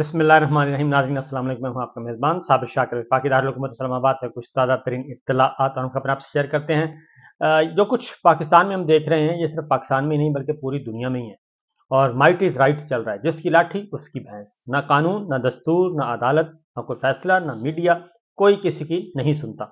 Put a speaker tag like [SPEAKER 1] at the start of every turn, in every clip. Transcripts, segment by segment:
[SPEAKER 1] बिस्मिल्लाहिर्रहमानिर्रहीम। नाज़रीन अस्सलाम वालेकुम। मैं हूं आपका मेज़बान साबिर शाकिर। वफाकी दारुल-हुकूमत इस्लामाबाद से कुछ ताज़ा तरीन इत्तलाआत और खबरें आपसे शेयर करते हैं। जो कुछ पाकिस्तान में हम देख रहे हैं, ये सिर्फ पाकिस्तान में ही नहीं बल्कि पूरी दुनिया में ही है। और माइट इज़ राइट चल रहा है, जिसकी लाठी उसकी भैंस। ना कानून, ना दस्तूर, ना अदालत, ना कोई फैसला, ना मीडिया, कोई किसी की नहीं सुनता।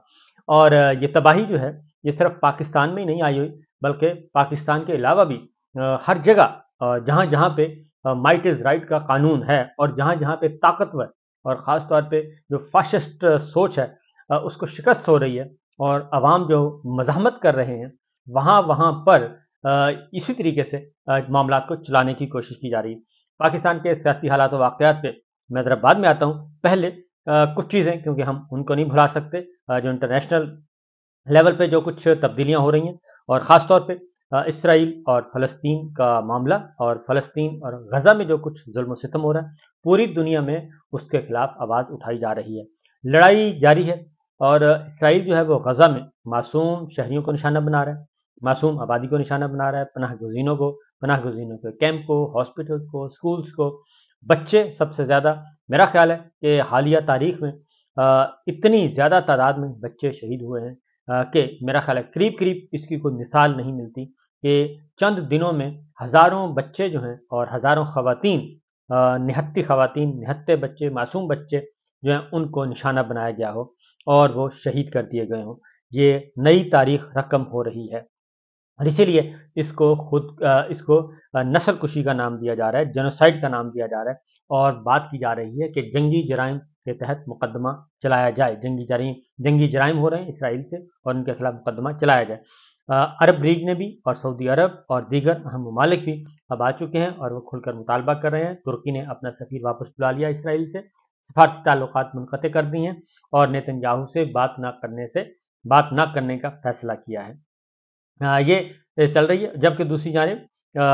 [SPEAKER 1] और ये तबाही जो है, ये सिर्फ पाकिस्तान में ही नहीं आई हुई, बल्कि पाकिस्तान के अलावा भी हर जगह जहाँ जहाँ पे माइट इज़ राइट का कानून है और जहाँ जहाँ पे ताकतवर और ख़ास तौर पे जो फाशिस्ट सोच है उसको शिकस्त हो रही है और अवाम जो मज़ाहमत कर रहे हैं, वहाँ वहाँ पर इसी तरीके से मामलात को चलाने की कोशिश की जा रही है। पाकिस्तान के सियासी हालात और वाक़यात पे मैं ज़रा बाद में आता हूँ। पहले कुछ चीज़ें, क्योंकि हम उनको नहीं भुला सकते, जो इंटरनेशनल लेवल पे जो कुछ तब्दीलियाँ हो रही हैं और ख़ास तौर पे इसराइल और फ़लस्तीन का मामला और फ़लस्तीन और गज़ा में जो कुछ ज़ुल्म सितम हो रहा है, पूरी दुनिया में उसके खिलाफ आवाज़ उठाई जा रही है। लड़ाई जारी है और इसराइल जो है वो गज़ा में मासूम शहरियों को निशाना बना रहा है, मासूम आबादी को निशाना बना रहा है, पनाह गज़ीनों के कैंप को, हॉस्पिटल्स को, स्कूल्स को, बच्चे सबसे ज़्यादा। मेरा ख्याल है कि हालिया तारीख में इतनी ज़्यादा तादाद में बच्चे शहीद हुए हैं कि मेरा ख्याल है करीब करीब इसकी कोई मिसाल नहीं मिलती कि चंद दिनों में हज़ारों बच्चे जो हैं और हज़ारों ख़वातीन, निहत्ती ख़वातीन, निहत्ते बच्चे, मासूम बच्चे जो हैं उनको निशाना बनाया गया हो और वो शहीद कर दिए गए हों। ये नई तारीख रकम हो रही है और इसीलिए इसको नस्ल कुशी का नाम दिया जा रहा है, जेनोसाइड का नाम दिया जा रहा है और बात की जा रही है कि जंगी जराइम के तहत मुकदमा चलाया जाए। जंगी जराइम हो रहे हैं इसराइल से और उनके खिलाफ मुकदमा चलाया जाए। अरब लीग ने भी और सऊदी अरब और दीगर अहम ममालिक भी अब आ चुके हैं और वो खुलकर मुतालबा कर रहे हैं। तुर्की ने अपना सफीर वापस बुला लिया इसराइल से, सफारती ताल्लुकात मुनक़ते कर दी हैं और नेतन्याहू से बात ना करने का फैसला किया है। ये चल रही है, जबकि दूसरी जानिब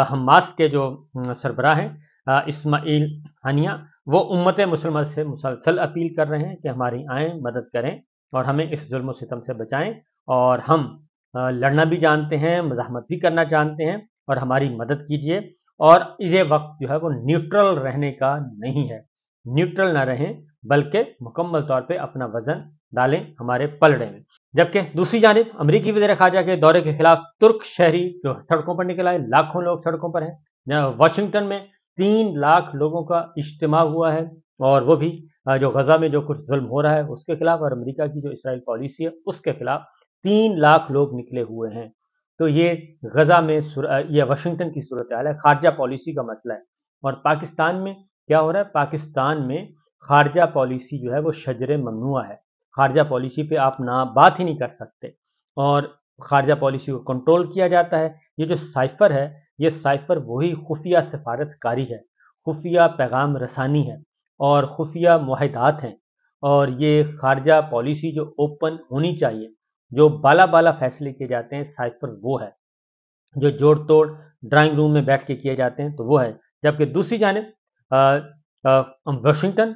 [SPEAKER 1] हमास के जो सरबराह हैं इस्माइल हनिया, वो उम्मत मुसलमा से मुसलसल अपील कर रहे हैं कि हमारी आएँ, मदद करें और हमें इस जुल्म सितम से बचाएं और हम लड़ना भी जानते हैं, मज़ाहमत भी करना जानते हैं और हमारी मदद कीजिए। और ये वक्त जो है वो न्यूट्रल रहने का नहीं है, न्यूट्रल ना रहें बल्कि मुकम्मल तौर पे अपना वज़न डालें हमारे पलड़े में। जबकि दूसरी जानिब अमरीकी वज़ीर ख़ारजा के दौरे के खिलाफ तुर्क शहरी जो सड़कों पर निकल आए, लाखों लोग सड़कों पर हैं। वाशिंगटन में 3 लाख लोगों का इज्तिमा हुआ है और वो भी जो गज़ा में जो कुछ जुल्म हो रहा है उसके खिलाफ और अमेरिका की जो इसराइल पॉलिसी है उसके खिलाफ 3 लाख लोग निकले हुए हैं। तो ये गज़ा में ये वाशिंगटन की सूरत हाल है, ख़ारजा पॉलिसी का मसला है। और पाकिस्तान में क्या हो रहा है? पाकिस्तान में ख़ारजा पॉलिसी जो है वो शजर ममनुआ है। ख़ारजा पॉलिसी पे आप ना बात ही नहीं कर सकते और ख़ारजा पॉलिसी को कंट्रोल किया जाता है। ये जो साइफ़र है, ये साइफ़र वही खुफिया सफारतकारी है, खुफिया पैगाम रसानी है और खुफिया मुआहदात हैं। और ये ख़ारजा पॉलिसी जो ओपन होनी चाहिए, जो बाला बाला फैसले किए जाते हैं, साइफ़र वो है। जो जोड़ तोड़ ड्राइंग रूम में बैठ के किए जाते हैं तो वो है। जबकि दूसरी जानिब वाशिंगटन,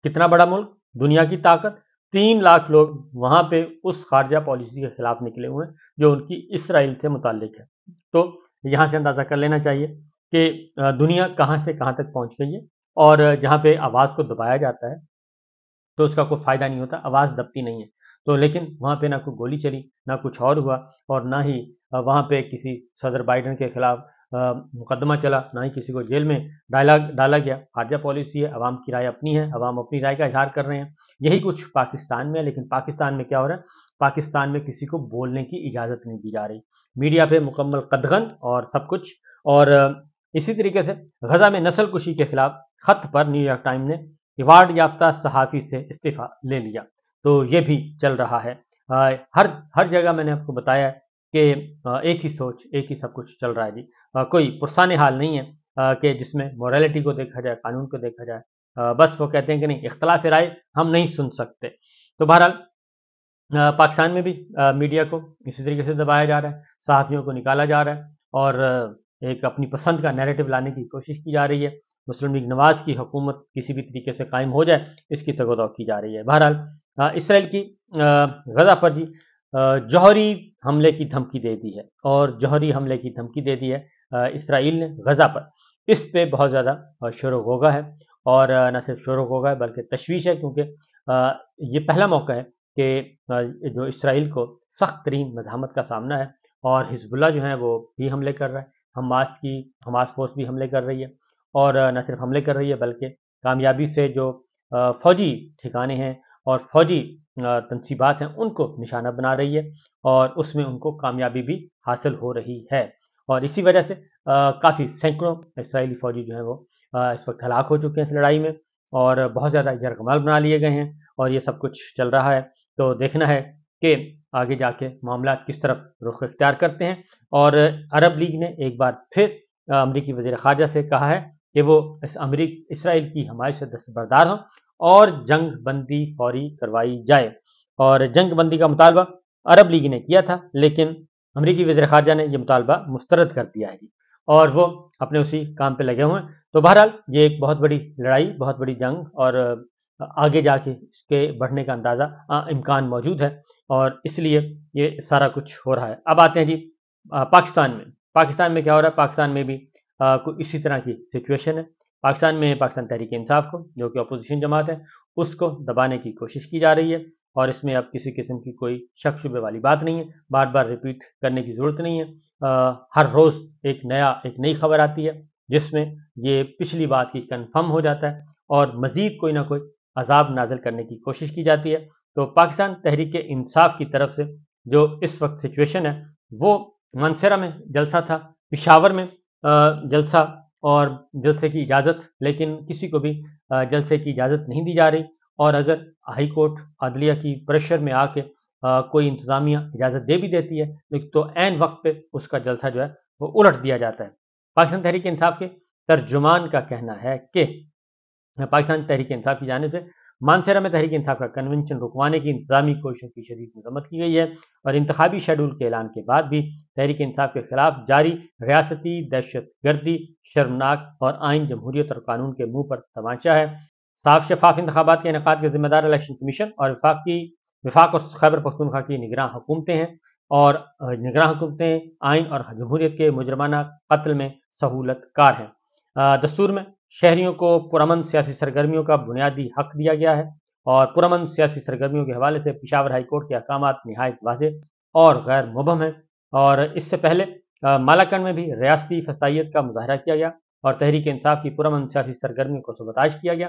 [SPEAKER 1] कितना बड़ा मुल्क, दुनिया की ताकत, 3 लाख लोग वहाँ पे उस ख़ारजा पॉलिसी के खिलाफ निकले हुए हैं जो उनकी इसराइल से मुताल्लिक है। तो यहाँ से अंदाज़ा कर लेना चाहिए कि दुनिया कहाँ से कहाँ तक पहुँच गई है और जहाँ पे आवाज़ को दबाया जाता है तो उसका कोई फ़ायदा नहीं होता, आवाज़ दबती नहीं है। तो लेकिन वहाँ पे ना कोई गोली चली, ना कुछ और हुआ और ना ही वहाँ पे किसी सदर बाइडेन के खिलाफ मुकदमा चला, ना ही किसी को जेल में डाला गया। ख़ारजा पॉलिसी है, अवाम की राय अपनी है, अवाम अपनी राय का इज़हार कर रहे हैं। यही कुछ पाकिस्तान में है, लेकिन पाकिस्तान में क्या हो रहा है? पाकिस्तान में किसी को बोलने की इजाज़त नहीं दी जा रही। मीडिया पे मुकम्मल कदगन और सब कुछ। और इसी तरीके से गज़ा में नस्ल कुशी के खिलाफ ख़त पर न्यूयॉर्क टाइम ने अवार्ड याफ्ता सहाफ़ी से इस्तीफ़ा ले लिया। तो ये भी चल रहा है। हर जगह मैंने आपको बताया कि एक ही सोच, एक ही सब कुछ चल रहा है जी। कोई पुरसाने हाल नहीं है कि जिसमें मोरालिटी को देखा जाए, कानून को देखा जाए। बस वो कहते हैं कि नहीं, इख्तिलाफ़ राय हम नहीं सुन सकते। तो बहरहाल पाकिस्तान में भी मीडिया को इसी तरीके से दबाया जा रहा है, सहाफ़ियों को निकाला जा रहा है और एक अपनी पसंद का नैरेटिव लाने की कोशिश की जा रही है। मुस्लिम लीग नवाज़ की हुकूमत किसी भी तरीके से कायम हो जाए, इसकी तगोदौ की जा रही है। बहरहाल इसराइल की गज़ा पर जी जौहरी हमले की धमकी दे दी है और जौहरी हमले की धमकी दे दी है इसराइल ने गज़ा पर। इस पे बहुत ज़्यादा शोर-व-गुगा है اور نہ صرف شروع ہو گئے بلکہ تشویش ہے، کیونکہ یہ پہلا موقع ہے کہ جو اسرائیل کو سخت ترین مزاحمت کا سامنا ہے، اور حزب اللہ جو ہے وہ بھی حملے کر رہا ہے، حماس فورس بھی حملے کر رہی ہے، اور نہ صرف حملے کر رہی ہے بلکہ کامیابی سے جو فوجی ٹھکانے ہیں اور فوجی تنصیبات ہیں ان کو نشانہ بنا رہی ہے، اور اس میں ان کو کامیابی بھی حاصل ہو رہی ہے، اور اسی وجہ سے کافی سینکڑوں اسرائیلی فوجی جو ہیں وہ اس وقت ہلاک ہو چکے ہیں اس لڑائی میں، اور بہت زیادہ یرغمال بنا لیے گئے ہیں، اور یہ سب کچھ چل رہا ہے۔ تو دیکھنا ہے کہ آگے جا کے معاملات کس طرف رخ اختیار کرتے ہیں، اور عرب لیگ نے ایک بار پھر امریکی وزیر خارجہ سے کہا ہے کہ وہ اسرائیل کی حمایت سے دستبردار ہوں اور جنگ بندی فوری کروائی جائے، اور جنگ بندی کا مطالبہ عرب لیگ نے کیا تھا، لیکن امریکی وزیر خارجہ نے یہ مطالبہ مسترد کر دیا ہے، اور وہ اپنے اسی کام پہ لگے ہوئے ہیں۔ تو بہرحال یہ ایک بہت بڑی لڑائی، بہت بڑی جنگ، اور آگے جا کے اس کے بڑھنے کا اندازہ امکان موجود ہے، اور اس لیے یہ سارا کچھ ہو رہا ہے۔ اب آتے ہیں جی پاکستان میں کیا ہو رہا ہے۔ پاکستان میں بھی کوئی اسی طرح کی سچویشن ہے۔ پاکستان میں پاکستان تحریک انصاف کو، جو کہ اپوزیشن جماعت ہے، اس کو دبانے کی کوشش کی جا رہی ہے، اور اس میں اب کسی قسم کی کوئی شک شبے والی بات نہیں ہے، بار بار ریپیٹ کرنے کی ضرورت نہیں ہے۔ ہر روز ایک نئی خبر آتی ہے جس میں یہ پچھلی بات کی کنفرم ہو جاتا ہے، اور مزید کوئی نہ کوئی عذاب نازل کرنے کی کوشش کی جاتی ہے۔ تو پاکستان تحریک انصاف کی طرف سے جو اس وقت سچویشن ہے وہ مانسہرہ میں جلسہ تھا، پشاور میں جلسہ اور جلسے کی اجازت، لیکن کسی کو بھی جلسے کی اجازت نہیں دی جا رہی، اور اگر ہائی کورٹ عدلیہ کی پریشر میں آ کے کوئی انتظامیہ اجازت دے بھی دیتی ہے، لیکن تو عین وقت پہ اس کا جلسہ جو ہے وہ الٹ دیا جاتا ہے۔ پاکستان تحریک انصاف کے ترجمان کا کہنا ہے کہ پاکستان تحریک انصاف کی جانب سے مانسہرہ میں تحریک انصاف کا کنونشن رکوانے کی انتظامی کوششوں کی شدید مذمت کی گئی ہے، اور انتخابی شیڈول کے اعلان کے بعد بھی تحریک انصاف کے خلاف جاری ریاستی دہشت گردی شرمناک اور آئین جمہوریت اور قانون کے منہ پر تماچا ہے۔ صاف شفاف انتخابات کے انعقاد کے ذمہ دار الیکشن کمیشن اور وفاق اور خیبر پختونخوا کی نگراں حکومتیں ہیں، اور نگراں حکومتیں آئین اور جمہوریت کے مجرمانہ قتل میں سہولت کار ہیں۔ دستور میں شہریوں کو پرامن سیاسی سرگرمیوں کا بنیادی حق دیا گیا ہے، اور پرامن سیاسی سرگرمیوں کے حوالے سے پشاور ہائی کورٹ کے احکامات نہایت واضح اور غیر مبہم ہیں، اور اس سے پہلے مالاکنڈ میں بھی ریاستی فسطائیت کا مظاہرہ کیا گیا، اور تحریک انصاف کی پرامن سیاسی سرگرمیوں کو سبوتاژ کیا گیا۔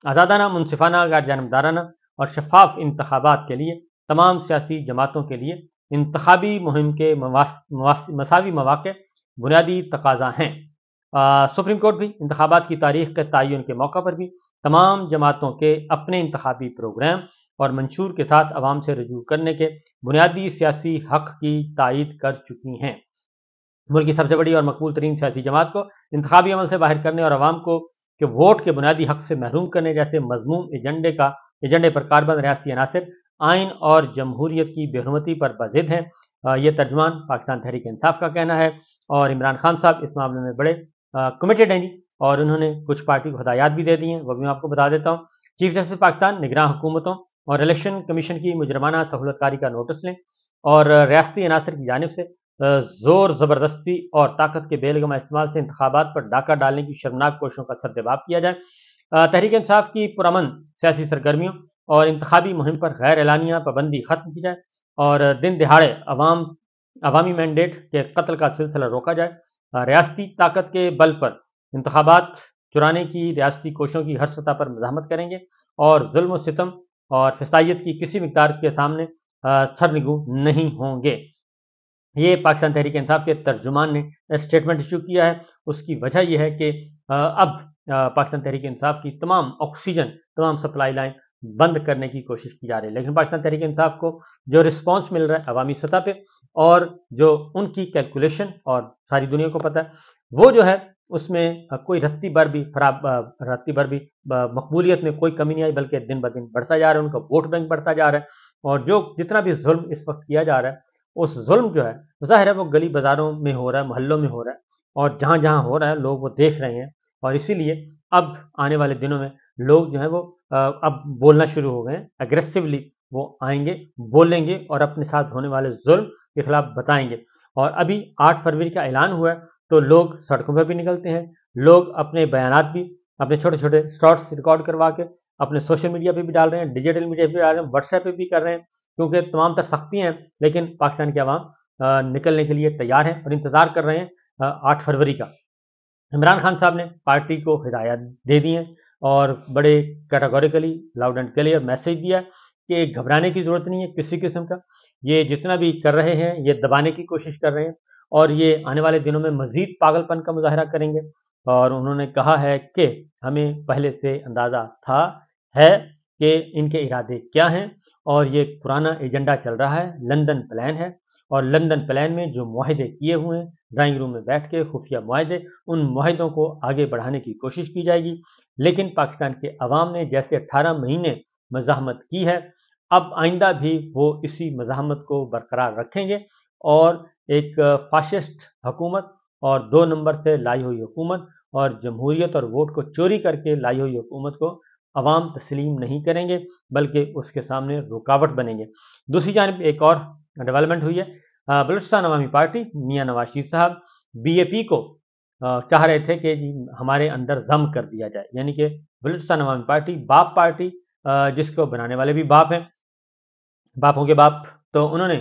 [SPEAKER 1] آزادانہ، منصفانہ، غیر جانبدارانہ اور شفاف انتخابات کے لیے تمام سیاسی جماعتوں کے لیے انتخابی مہم کے مساوی مواقع بنیادی تقاضا ہیں۔ سپریم کورٹ بھی انتخابات کی تاریخ کے تعین کے موقع پر بھی تمام جماعتوں کے اپنے انتخابی پروگرام اور منشور کے ساتھ عوام سے رجوع کرنے کے بنیادی سیاسی حق کی تائید کر چکی ہیں۔ ملک کی سب سے بڑی اور مقبول ترین سیاسی جماعت کو انتخابی عمل سے باہر کرنے اور عوام کو کہ ووٹ کے بنیادی حق سے محروم کرنے جیسے مذموم ایجنڈے پر کاربند ریاستی عناصر آئین اور جمہوریت کی بے حرمتی پر بضد ہیں۔ یہ ترجمان پاکستان تحریک انصاف کا کہنا ہے، اور عمران خان صاحب اس معاملے میں بڑے کمیٹڈ ہیں، اور انہوں نے کچھ پارٹی کو ہدایات بھی دے دی ہیں، وہ بھی میں آپ کو بتا دیتا ہوں۔ چیف جسٹس پاکستان نگراں حکومتوں اور الیکشن کمیشن کی مجرمانہ سہولت کاری کا نوٹس لیں، اور ریاستی عناصر کی جانب سے زور زبردستی اور طاقت کے بے لگامہ استعمال سے انتخابات پر ڈاکہ ڈالنے کی شرمناک کوششوں کا سردباب کیا جائے۔ تحریک انصاف کی پرامن سیاسی سرگرمیوں اور انتخابی مہم پر غیر اعلانیہ پابندی ختم کی جائے، اور دن دہاڑے عوامی مینڈیٹ کے قتل کا سلسلہ روکا جائے۔ ریاستی طاقت کے بل پر انتخابات چرانے کی ریاستی کوششوں کی ہر سطح پر مزاحمت کریں گے، اور ظلم و ستم اور فسادیت کی کسی مقدار کے سامنے سرنگو نہیں ہوں گے۔ یہ پاکستان تحریک انصاف کے ترجمان نے اسٹیٹمنٹ ایشو کیا ہے۔ اس کی وجہ یہ ہے کہ اب پاکستان تحریک انصاف کی تمام آکسیجن، تمام سپلائی لائن بند کرنے کی کوشش کی جا رہی ہے، لیکن پاکستان تحریک انصاف کو جو رسپانس مل رہا ہے عوامی سطح پہ، اور جو ان کی کیلکولیشن اور ساری دنیا کو پتہ ہے، وہ جو ہے اس میں کوئی رتی بھر بھی مقبولیت میں کوئی کمی نہیں آئی، بلکہ دن بدن بڑھتا جا رہا ہے، ان کا ووٹ بینک بڑھتا جا رہا ہے، اور جو جتنا بھی ظلم اس وقت کیا جا رہا ہے، اس ظلم جو ہے ظاہر ہے وہ گلی بازاروں میں ہو رہا ہے، محلوں میں ہو رہا ہے، اور جہاں جہاں ہو رہا ہے لوگ وہ دیکھ رہے ہیں، اور اسی لیے اب آنے والے دنوں میں لوگ جو ہیں وہ اب بولنا شروع ہو گئے ہیں، اگریسولی وہ آئیں گے، بولیں گے، اور اپنے ساتھ ہونے والے ظلم کے خلاف بتائیں گے۔ اور ابھی 8 فروری کا اعلان ہوا ہے، تو لوگ سڑکوں پہ بھی نکلتے ہیں، لوگ اپنے بیانات بھی अपने छोटे छोटे शॉर्ट्स रिकॉर्ड करवा के अपने सोशल मीडिया पे भी डाल रहे हैं, डिजिटल मीडिया पे भी डाल रहे हैं, व्हाट्सएप पे भी कर रहे हैं, क्योंकि तमाम तर सख्तियाँ हैं, लेकिन पाकिस्तान की आवाम निकलने के लिए तैयार है और इंतज़ार कर रहे हैं 8 फरवरी का। इमरान खान साहब ने पार्टी को हिदायत दे दी है और बड़े categorically loud and clear message दिया कि घबराने की ज़रूरत नहीं है किसी किस्म का। ये जितना भी कर रहे हैं ये दबाने की कोशिश कर रहे हैं और ये आने वाले दिनों में मज़ीद पागलपन का मुजाहरा करेंगे। और उन्होंने कहा है कि हमें पहले से अंदाज़ा था है कि इनके इरादे क्या हैं और ये पुराना एजेंडा चल रहा है, लंदन प्लान है और लंदन प्लान में जो मुआहदे किए हुए हैं ड्राइंग रूम में बैठ के खुफिया मुआहदे, उन मुआहदों को आगे बढ़ाने की कोशिश की जाएगी। लेकिन पाकिस्तान के अवाम ने जैसे 18 महीने मज़ाहमत की है, अब आइंदा भी वो इसी मज़ाहमत को बरकरार रखेंगे और एक फाशिस्ट हुकूमत और 2 नंबर से लाई हुई हुकूमत और जमहूरियत और वोट को चोरी करके लाई हुई हुकूमत को अवाम तस्लीम नहीं करेंगे, बल्कि उसके सामने रुकावट बनेंगे। दूसरी जानिब एक और डेवलपमेंट हुई है। बलूचिस्तान अवामी पार्टी मियां नवाज शरीफ साहब BAP को चाह रहे थे कि हमारे अंदर जम कर दिया जाए, यानी कि बलूचिस्तान अवामी पार्टी बाप पार्टी, जिसको बनाने वाले भी बाप हैं, बापों के बाप। तो उन्होंने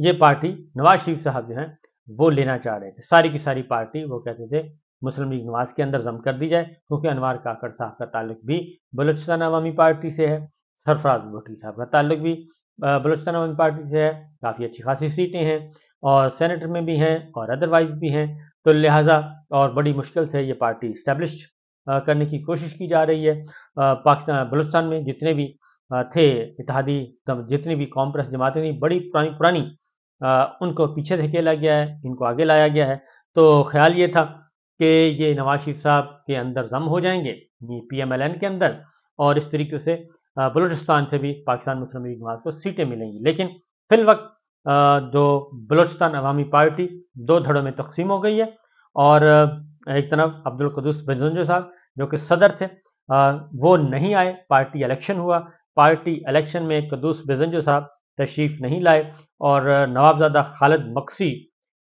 [SPEAKER 1] ये पार्टी नवाज शरीफ साहब जो हैं वो लेना चाह रहे थे, सारी की सारी पार्टी वो कहते थे मुस्लिम लीग नवाज के अंदर जम कर दी जाए, क्योंकि अनवार काकड़ साहब का ताल्लुक भी बलूचिस्तान अवामी पार्टी से है, सरफराज भुट्टो साहब का ताल्लुक भी बलूचिस्तान अवामी पार्टी से है, काफ़ी अच्छी खासी सीटें हैं और सेनेटर में भी हैं और अदरवाइज भी हैं। तो लिहाजा और बड़ी मुश्किल से ये पार्टी इस्टेब्लिश करने की कोशिश की जा रही है। पाकिस्तान बलूचिस्तान में जितने भी थे इत्तेहादी, जितनी भी कौम परस्त जमातें थी बड़ी पुरानी पुरानी, उनको पीछे धकेला गया है, इनको आगे लाया गया है। तो ख्याल ये था कि ये नवाज शरीफ साहब के अंदर जम हो जाएंगे PMLN के अंदर और इस तरीके से बलूचिस्तान से भी पाकिस्तान मुस्लिम लीग नवाज को सीटें मिलेंगी। लेकिन फिल वक्त जो बलूचिस्तान अवामी पार्टी 2 धड़ों में तकसीम हो गई है और एक तरफ अब्दुल कुद्दूस बेजंजो साहब जो कि सदर थे, वो नहीं आए, पार्टी इलेक्शन हुआ, पार्टी इलेक्शन में कुद्दूस बेजंजो साहब तशरीफ नहीं लाए और नवाबजादा खालिद मक्सी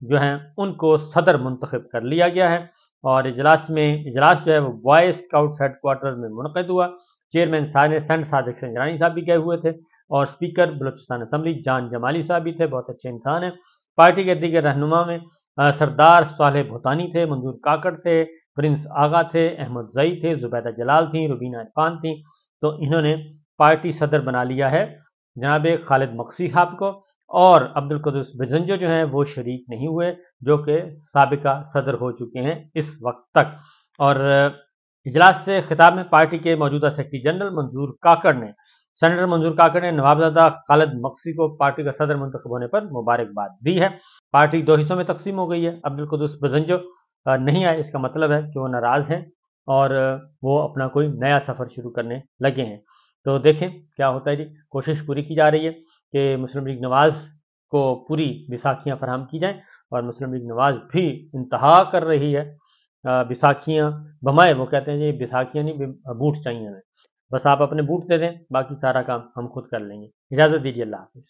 [SPEAKER 1] जो हैं उनको सदर मुंतखब कर लिया गया है। और इजलास जो है वो बॉय स्काउट्स हेडक्वार्टर में मुनक़िद हुआ। चेयरमैन सेंट सादिक संजरानी साहब भी गए हुए थे और स्पीकर बलूचिस्तान असम्बली जान जमाली साहब भी थे, बहुत अच्छे इंसान हैं। पार्टी के दीगर रहनुमा में सरदार सालेह भूतानी थे, मंजूर काकड़ थे, प्रिंस आगा थे, अहमद जई थे, जुबैदा जलाल थी, रुबीना इरफान थी। तो इन्होंने पार्टी सदर बना लिया है जनाब खालिद मक्सी साहब को और अब्दुल कुद्दूस बेजंजो जो हैं वो शरीक नहीं हुए, जो कि साबिका सदर हो चुके हैं इस वक्त तक। और इजलास से खिताब में पार्टी के मौजूदा सेक्रेटरी जनरल सेनेटर मंजूर काकड़ ने नवाबजादा खालिद मक्सी को पार्टी का सदर मुंतखब होने पर मुबारकबाद दी है। पार्टी 2 हिस्सों में तकसीम हो गई है। अब्दुल कुद्दूस बेजंजो नहीं आए, इसका मतलब है कि वो नाराज़ हैं और वो अपना कोई नया सफ़र शुरू करने लगे हैं। तो देखें क्या होता है जी। कोशिश पूरी की जा रही है कि मुस्लिम लीग नवाज को पूरी बैसाखियाँ फराहम की जाएँ और मुस्लिम लीग नवाज भी इंतहा कर रही है बैसाखियाँ बमाए, वो कहते हैं जी बैसाखियाँ नहीं, बूट चाहिए हमें, बस आप अपने बूट दे दें, बाकी सारा काम हम खुद कर लेंगे। इजाज़त दीजिए, अल्लाह हाफ़िज़।